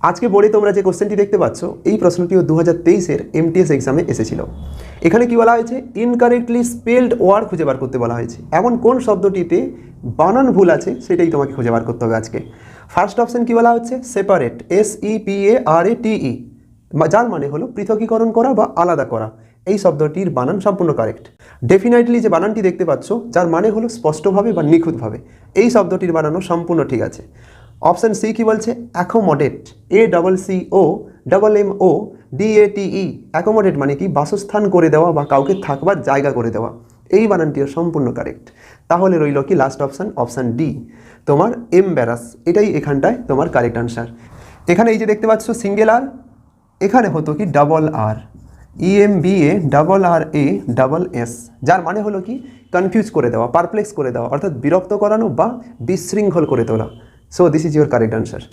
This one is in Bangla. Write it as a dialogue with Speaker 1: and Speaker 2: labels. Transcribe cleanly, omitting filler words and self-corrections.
Speaker 1: আজকে বোর্ডে তোমরা যে কোশ্চেনটি দেখতে পাচ্ছ এই প্রশ্নটিও 2023-এর এমটিএস এক্সামে এসেছিল। এখানে কি বলা হয়েছে, ইনকারেক্টলি স্পেলড ওয়ার্ড খুঁজে বার করতে বলা হয়েছে। এমন কোন শব্দটিতে বানান ভুল আছে সেটাই তোমাকে খুঁজে বার করতে হবে আজকে। ফার্স্ট অপশন কি বলা হচ্ছে, সেপারেট, SEPARATE, যার মানে হলো পৃথকীকরণ করা বা আলাদা করা। এই শব্দটির বানান সম্পূর্ণ কারেক্ট। ডেফিনেটলি যে বানানটি দেখতে পাচ্ছ যার মানে হলো স্পষ্টভাবে বা নিখুঁতভাবে, এই শব্দটির বানানো সম্পূর্ণ ঠিক আছে। অপশন সি কি বলছে, অ্যাকোমোডেট, ACCOMMODATE, অ্যাকোমোডেট মানে কি বাসস্থান করে দেওয়া বা কাউকে থাকবার জায়গা করে দেওয়া। এই বানানটিও সম্পূর্ণ কারেক্ট। তাহলে রইল কি লাস্ট অপশন, অপশন ডি তোমার এমব্যারাস, এটাই এখানটায় তোমার কারেক্ট আনসার। এখানে এই যে দেখতে পাচ্ছ সিঙ্গেল আর, এখানে হতো কি ডাবল আর, EMBARRASS, যার মানে হলো কি কনফিউজ করে দেওয়া, পারপ্লেক্স করে দেওয়া, অর্থাৎ বিরক্ত করানো বা বিশৃঙ্খল করে তোলা। So this is your correct answer.